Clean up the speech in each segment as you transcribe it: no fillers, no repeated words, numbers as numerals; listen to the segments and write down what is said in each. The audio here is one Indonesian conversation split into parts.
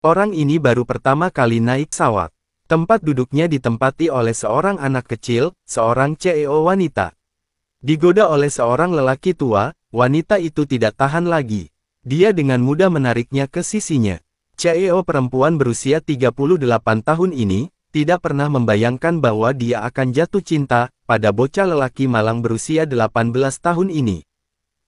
Orang ini baru pertama kali naik pesawat. Tempat duduknya ditempati oleh seorang anak kecil, seorang CEO wanita. Digoda oleh seorang lelaki tua, wanita itu tidak tahan lagi. Dia dengan mudah menariknya ke sisinya. CEO perempuan berusia 38 tahun ini, tidak pernah membayangkan bahwa dia akan jatuh cinta pada bocah lelaki malang berusia 18 tahun ini.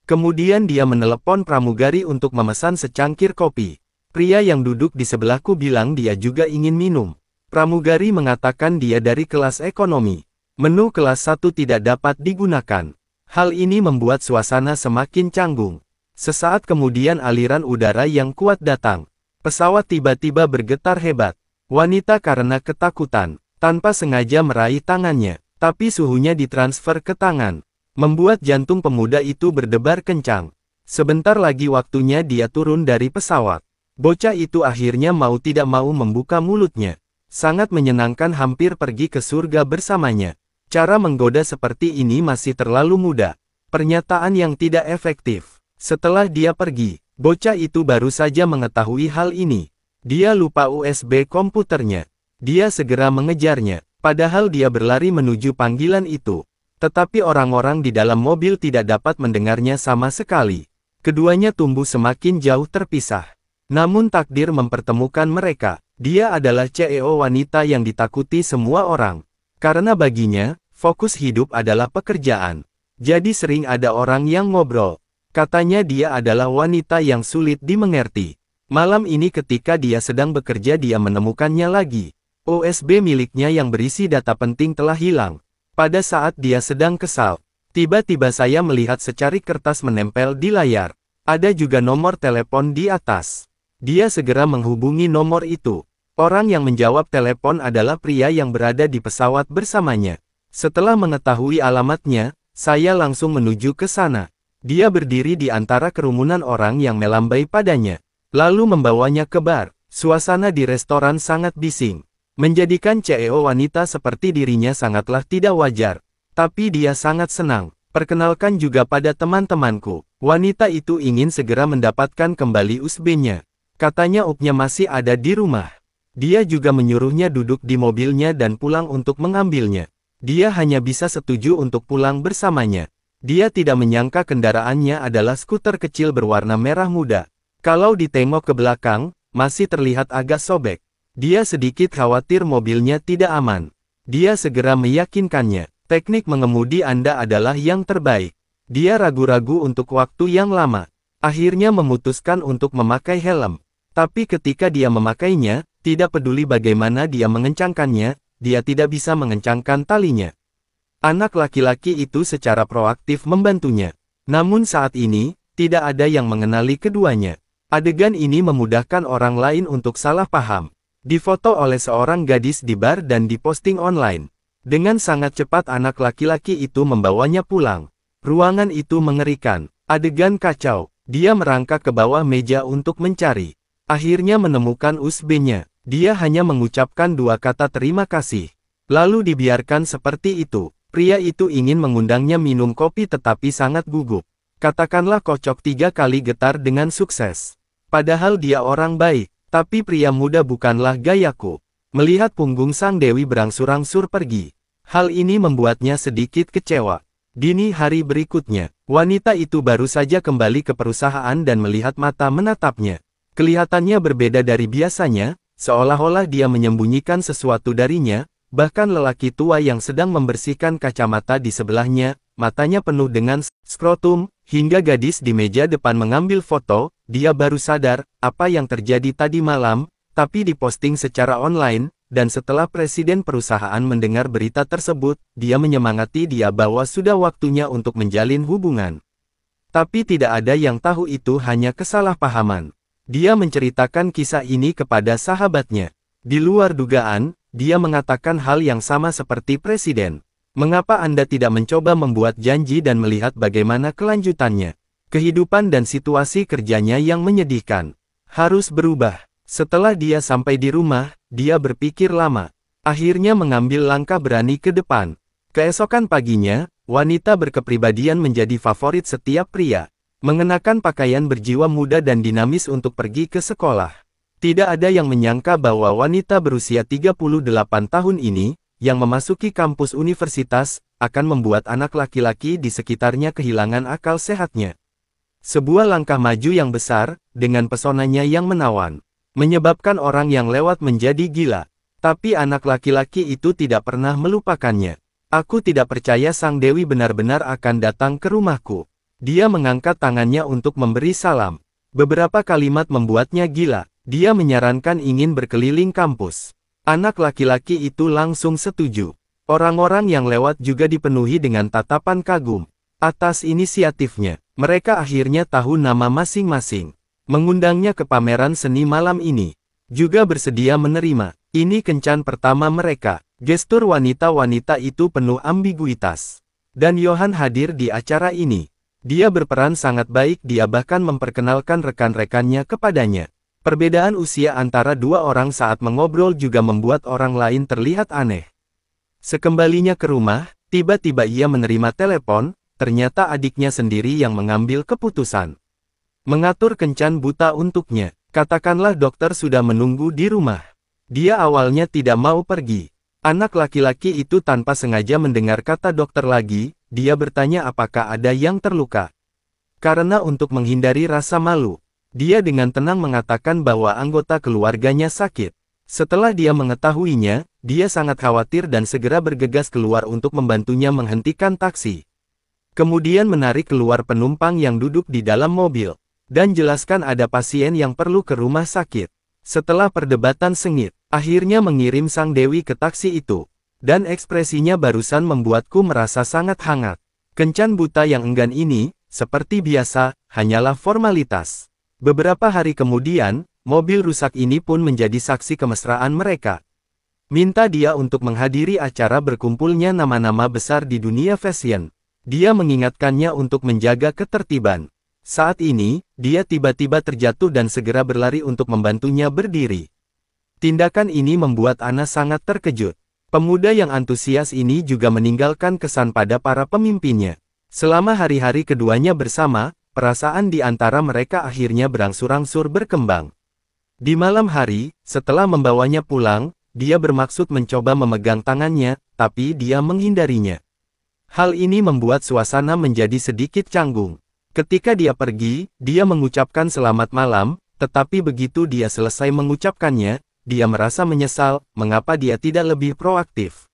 Kemudian dia menelepon pramugari untuk memesan secangkir kopi. Pria yang duduk di sebelahku bilang dia juga ingin minum. Pramugari mengatakan dia dari kelas ekonomi. Menu kelas 1 tidak dapat digunakan. Hal ini membuat suasana semakin canggung. Sesaat kemudian aliran udara yang kuat datang. Pesawat tiba-tiba bergetar hebat. Wanita karena ketakutan, tanpa sengaja meraih tangannya, tapi suhunya ditransfer ke tangan. Membuat jantung pemuda itu berdebar kencang. Sebentar lagi waktunya dia turun dari pesawat. Bocah itu akhirnya mau tidak mau membuka mulutnya. Sangat menyenangkan hampir pergi ke surga bersamanya. Cara menggoda seperti ini masih terlalu mudah. Pernyataan yang tidak efektif. Setelah dia pergi, bocah itu baru saja mengetahui hal ini. Dia lupa USB komputernya. Dia segera mengejarnya, padahal dia berlari menuju panggilan itu. Tetapi orang-orang di dalam mobil tidak dapat mendengarnya sama sekali. Keduanya tumbuh semakin jauh terpisah. Namun takdir mempertemukan mereka. Dia adalah CEO wanita yang ditakuti semua orang. Karena baginya, fokus hidup adalah pekerjaan. Jadi sering ada orang yang ngobrol. Katanya dia adalah wanita yang sulit dimengerti. Malam ini ketika dia sedang bekerja dia menemukannya lagi. USB miliknya yang berisi data penting telah hilang. Pada saat dia sedang kesal, tiba-tiba saya melihat secari kertas menempel di layar. Ada juga nomor telepon di atas. Dia segera menghubungi nomor itu. Orang yang menjawab telepon adalah pria yang berada di pesawat bersamanya. Setelah mengetahui alamatnya, saya langsung menuju ke sana. Dia berdiri di antara kerumunan orang yang melambai padanya, lalu membawanya ke bar. Suasana di restoran sangat bising. Menjadikan CEO wanita seperti dirinya sangatlah tidak wajar. Tapi dia sangat senang. Perkenalkan juga pada teman-temanku. Wanita itu ingin segera mendapatkan kembali USB-nya. Katanya USB-nya masih ada di rumah. Dia juga menyuruhnya duduk di mobilnya dan pulang untuk mengambilnya. Dia hanya bisa setuju untuk pulang bersamanya. Dia tidak menyangka kendaraannya adalah skuter kecil berwarna merah muda. Kalau ditengok ke belakang, masih terlihat agak sobek. Dia sedikit khawatir mobilnya tidak aman. Dia segera meyakinkannya, teknik mengemudi Anda adalah yang terbaik. Dia ragu-ragu untuk waktu yang lama. Akhirnya memutuskan untuk memakai helm. Tapi ketika dia memakainya, tidak peduli bagaimana dia mengencangkannya, dia tidak bisa mengencangkan talinya. Anak laki-laki itu secara proaktif membantunya. Namun saat ini, tidak ada yang mengenali keduanya. Adegan ini memudahkan orang lain untuk salah paham. Difoto oleh seorang gadis di bar dan diposting online. Dengan sangat cepat anak laki-laki itu membawanya pulang. Ruangan itu mengerikan. Adegan kacau. Dia merangkak ke bawah meja untuk mencari. Akhirnya menemukan USB-nya. Dia hanya mengucapkan 2 kata terima kasih. Lalu dibiarkan seperti itu. Pria itu ingin mengundangnya minum kopi tetapi sangat gugup. Katakanlah kocok 3 kali getar dengan sukses. Padahal dia orang baik. Tapi pria muda bukanlah gayaku. Melihat punggung sang dewi berangsur-angsur pergi. Hal ini membuatnya sedikit kecewa. Dini hari berikutnya, wanita itu baru saja kembali ke perusahaan dan melihat mata menatapnya. Kelihatannya berbeda dari biasanya, seolah-olah dia menyembunyikan sesuatu darinya, bahkan lelaki tua yang sedang membersihkan kacamata di sebelahnya, matanya penuh dengan skrotum, hingga gadis di meja depan mengambil foto, dia baru sadar, apa yang terjadi tadi malam, tapi diposting secara online, dan setelah presiden perusahaan mendengar berita tersebut, dia menyemangati dia bahwa sudah waktunya untuk menjalin hubungan. Tapi tidak ada yang tahu itu hanya kesalahpahaman. Dia menceritakan kisah ini kepada sahabatnya. Di luar dugaan, dia mengatakan hal yang sama seperti presiden. Mengapa Anda tidak mencoba membuat janji dan melihat bagaimana kelanjutannya? Kehidupan dan situasi kerjanya yang menyedihkan. Harus berubah. Setelah dia sampai di rumah, dia berpikir lama. Akhirnya mengambil langkah berani ke depan. Keesokan paginya, wanita berkepribadian menjadi favorit setiap pria. Mengenakan pakaian berjiwa muda dan dinamis untuk pergi ke sekolah. Tidak ada yang menyangka bahwa wanita berusia 38 tahun ini, yang memasuki kampus universitas, akan membuat anak laki-laki di sekitarnya kehilangan akal sehatnya. Sebuah langkah maju yang besar, dengan pesonanya yang menawan, menyebabkan orang yang lewat menjadi gila. Tapi anak laki-laki itu tidak pernah melupakannya. Aku tidak percaya Sang Dewi benar-benar akan datang ke rumahku. Dia mengangkat tangannya untuk memberi salam. Beberapa kalimat membuatnya gila. Dia menyarankan ingin berkeliling kampus. Anak laki-laki itu langsung setuju. Orang-orang yang lewat juga dipenuhi dengan tatapan kagum. Atas inisiatifnya, mereka akhirnya tahu nama masing-masing. Mengundangnya ke pameran seni malam ini. Juga bersedia menerima. Ini kencan pertama mereka. Gestur wanita-wanita itu penuh ambiguitas. Dan Johan hadir di acara ini. Dia berperan sangat baik, dia bahkan memperkenalkan rekan-rekannya kepadanya. Perbedaan usia antara dua orang saat mengobrol juga membuat orang lain terlihat aneh. Sekembalinya ke rumah, tiba-tiba ia menerima telepon, ternyata adiknya sendiri yang mengambil keputusan. Mengatur kencan buta untuknya. Katakanlah dokter sudah menunggu di rumah. Dia awalnya tidak mau pergi. Anak laki-laki itu tanpa sengaja mendengar kata dokter lagi, dia bertanya apakah ada yang terluka. Karena untuk menghindari rasa malu, dia dengan tenang mengatakan bahwa anggota keluarganya sakit. Setelah dia mengetahuinya, dia sangat khawatir dan segera bergegas keluar untuk membantunya menghentikan taksi. Kemudian menarik keluar penumpang yang duduk di dalam mobil, dan jelaskan ada pasien yang perlu ke rumah sakit. Setelah perdebatan sengit, akhirnya mengirim Sang Dewi ke taksi itu. Dan ekspresinya barusan membuatku merasa sangat hangat. Kencan buta yang enggan ini, seperti biasa, hanyalah formalitas. Beberapa hari kemudian, mobil rusak ini pun menjadi saksi kemesraan mereka. Minta dia untuk menghadiri acara berkumpulnya nama-nama besar di dunia fashion. Dia mengingatkannya untuk menjaga ketertiban. Saat ini, dia tiba-tiba terjatuh dan segera berlari untuk membantunya berdiri. Tindakan ini membuat Anna sangat terkejut. Pemuda yang antusias ini juga meninggalkan kesan pada para pemimpinnya. Selama hari-hari keduanya bersama, perasaan di antara mereka akhirnya berangsur-angsur berkembang. Di malam hari, setelah membawanya pulang, dia bermaksud mencoba memegang tangannya, tapi dia menghindarinya. Hal ini membuat suasana menjadi sedikit canggung. Ketika dia pergi, dia mengucapkan selamat malam, tetapi begitu dia selesai mengucapkannya, dia merasa menyesal, mengapa dia tidak lebih proaktif.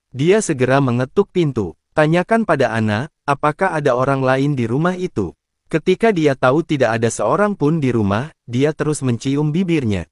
Dia segera mengetuk pintu, tanyakan pada Anna, apakah ada orang lain di rumah itu. Ketika dia tahu tidak ada seorang pun di rumah, dia terus mencium bibirnya.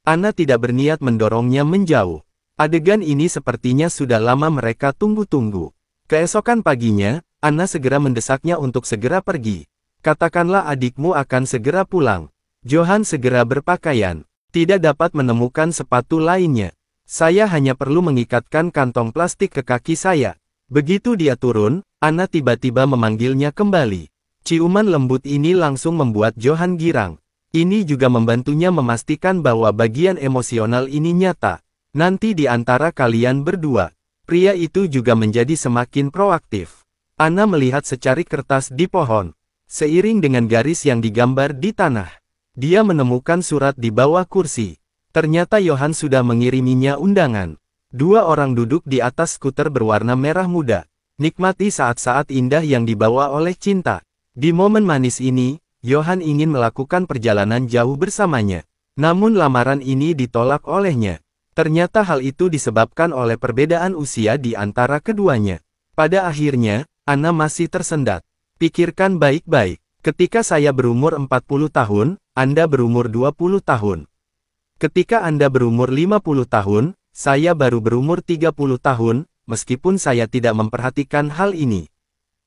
Anna tidak berniat mendorongnya menjauh. Adegan ini sepertinya sudah lama mereka tunggu-tunggu. Keesokan paginya, Anna segera mendesaknya untuk segera pergi. Katakanlah adikmu akan segera pulang. Johan segera berpakaian. Tidak dapat menemukan sepatu lainnya. Saya hanya perlu mengikatkan kantong plastik ke kaki saya. Begitu dia turun, Anna tiba-tiba memanggilnya kembali. Ciuman lembut ini langsung membuat Johan girang. Ini juga membantunya memastikan bahwa bagian emosional ini nyata. Nanti di antara kalian berdua, pria itu juga menjadi semakin proaktif. Anna melihat secari kertas di pohon. Seiring dengan garis yang digambar di tanah, dia menemukan surat di bawah kursi. Ternyata Johan sudah mengiriminya undangan. Dua orang duduk di atas skuter berwarna merah muda. Nikmati saat-saat indah yang dibawa oleh cinta. Di momen manis ini, Johan ingin melakukan perjalanan jauh bersamanya. Namun lamaran ini ditolak olehnya. Ternyata hal itu disebabkan oleh perbedaan usia di antara keduanya. Pada akhirnya, Anna masih tersendat. Pikirkan baik-baik. Ketika saya berumur 40 tahun, Anda berumur 20 tahun. Ketika Anda berumur 50 tahun, saya baru berumur 30 tahun, meskipun saya tidak memperhatikan hal ini.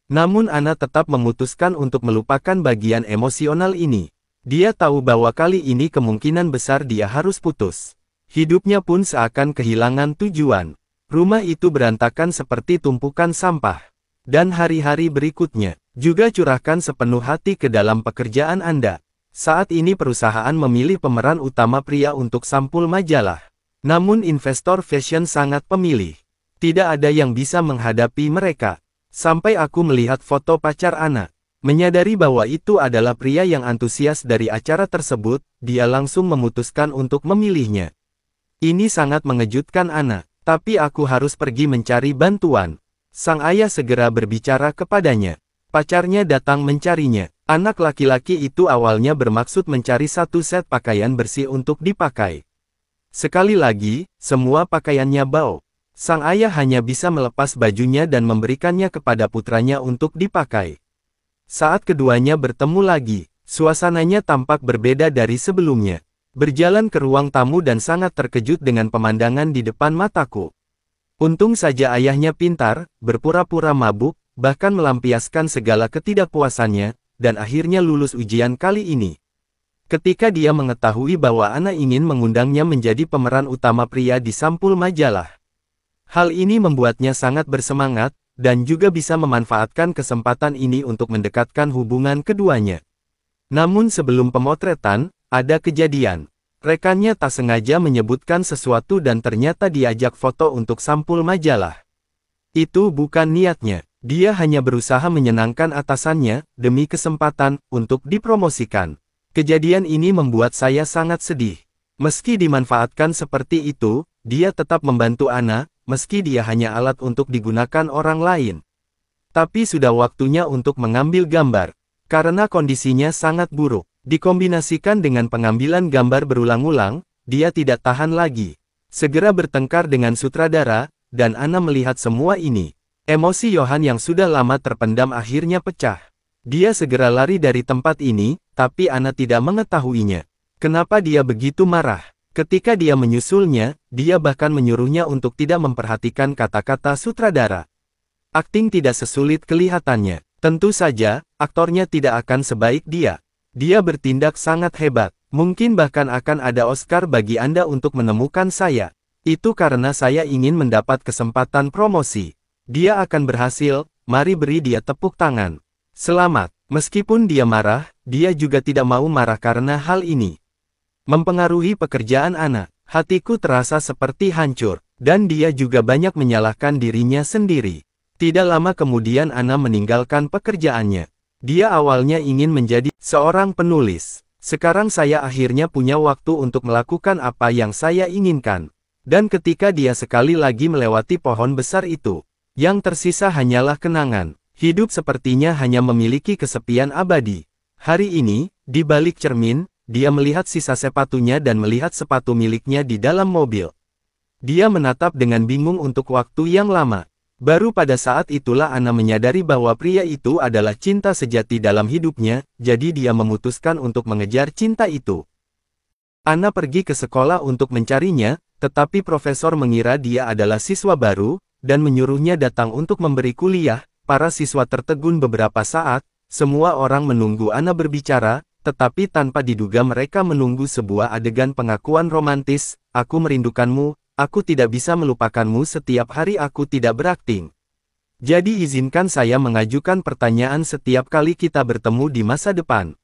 Namun Anna tetap memutuskan untuk melupakan bagian emosional ini. Dia tahu bahwa kali ini kemungkinan besar dia harus putus. Hidupnya pun seakan kehilangan tujuan. Rumah itu berantakan seperti tumpukan sampah. Dan hari-hari berikutnya, juga curahkan sepenuh hati ke dalam pekerjaan Anda. Saat ini perusahaan memilih pemeran utama pria untuk sampul majalah. Namun investor fashion sangat pemilih. Tidak ada yang bisa menghadapi mereka. Sampai aku melihat foto pacar Anna. Menyadari bahwa itu adalah pria yang antusias dari acara tersebut, dia langsung memutuskan untuk memilihnya. Ini sangat mengejutkan Anna, tapi aku harus pergi mencari bantuan. Sang ayah segera berbicara kepadanya. Pacarnya datang mencarinya. Anak laki-laki itu awalnya bermaksud mencari satu set pakaian bersih untuk dipakai. Sekali lagi, semua pakaiannya bau. Sang ayah hanya bisa melepas bajunya dan memberikannya kepada putranya untuk dipakai. Saat keduanya bertemu lagi, suasananya tampak berbeda dari sebelumnya. Berjalan ke ruang tamu dan sangat terkejut dengan pemandangan di depan mataku. Untung saja ayahnya pintar, berpura-pura mabuk, bahkan melampiaskan segala ketidakpuasannya, dan akhirnya lulus ujian kali ini. Ketika dia mengetahui bahwa Anna ingin mengundangnya menjadi pemeran utama pria di sampul majalah. Hal ini membuatnya sangat bersemangat, dan juga bisa memanfaatkan kesempatan ini untuk mendekatkan hubungan keduanya. Namun sebelum pemotretan, ada kejadian. Rekannya tak sengaja menyebutkan sesuatu dan ternyata diajak foto untuk sampul majalah. Itu bukan niatnya, dia hanya berusaha menyenangkan atasannya, demi kesempatan, untuk dipromosikan. Kejadian ini membuat saya sangat sedih. Meski dimanfaatkan seperti itu, dia tetap membantu Anna, meski dia hanya alat untuk digunakan orang lain. Tapi sudah waktunya untuk mengambil gambar. Karena kondisinya sangat buruk. Dikombinasikan dengan pengambilan gambar berulang-ulang, dia tidak tahan lagi. Segera bertengkar dengan sutradara, dan Anna melihat semua ini. Emosi Johan yang sudah lama terpendam akhirnya pecah. Dia segera lari dari tempat ini, tapi Anna tidak mengetahuinya. Kenapa dia begitu marah? Ketika dia menyusulnya, dia bahkan menyuruhnya untuk tidak memperhatikan kata-kata sutradara. Akting tidak sesulit kelihatannya. Tentu saja, aktornya tidak akan sebaik dia. Dia bertindak sangat hebat. Mungkin bahkan akan ada Oscar bagi Anda untuk menemukan saya. Itu karena saya ingin mendapat kesempatan promosi. Dia akan berhasil, mari beri dia tepuk tangan. Selamat. Meskipun dia marah, dia juga tidak mau marah karena hal ini. Mempengaruhi pekerjaan Anna, hatiku terasa seperti hancur, dan dia juga banyak menyalahkan dirinya sendiri. Tidak lama kemudian Anna meninggalkan pekerjaannya. Dia awalnya ingin menjadi seorang penulis. Sekarang saya akhirnya punya waktu untuk melakukan apa yang saya inginkan. Dan ketika dia sekali lagi melewati pohon besar itu, yang tersisa hanyalah kenangan. Hidup sepertinya hanya memiliki kesepian abadi. Hari ini, di balik cermin, dia melihat sisa sepatunya dan melihat sepatu miliknya di dalam mobil. Dia menatap dengan bingung untuk waktu yang lama. Baru pada saat itulah Anna menyadari bahwa pria itu adalah cinta sejati dalam hidupnya, jadi dia memutuskan untuk mengejar cinta itu. Anna pergi ke sekolah untuk mencarinya, tetapi profesor mengira dia adalah siswa baru, dan menyuruhnya datang untuk memberi kuliah. Para siswa tertegun beberapa saat, semua orang menunggu Anna berbicara, tetapi tanpa diduga mereka menunggu sebuah adegan pengakuan romantis, aku merindukanmu. Aku tidak bisa melupakanmu setiap hari aku tidak berakting. Jadi izinkan saya mengajukan pertanyaan setiap kali kita bertemu di masa depan.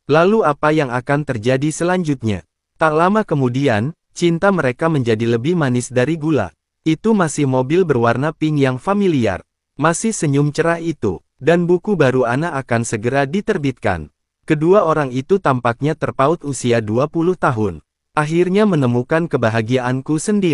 Lalu apa yang akan terjadi selanjutnya? Tak lama kemudian, cinta mereka menjadi lebih manis dari gula. Itu masih mobil berwarna pink yang familiar. Masih senyum cerah itu. Dan buku baru Anna akan segera diterbitkan. Kedua orang itu tampaknya terpaut usia 20 tahun. Akhirnya menemukan kebahagiaanku sendiri.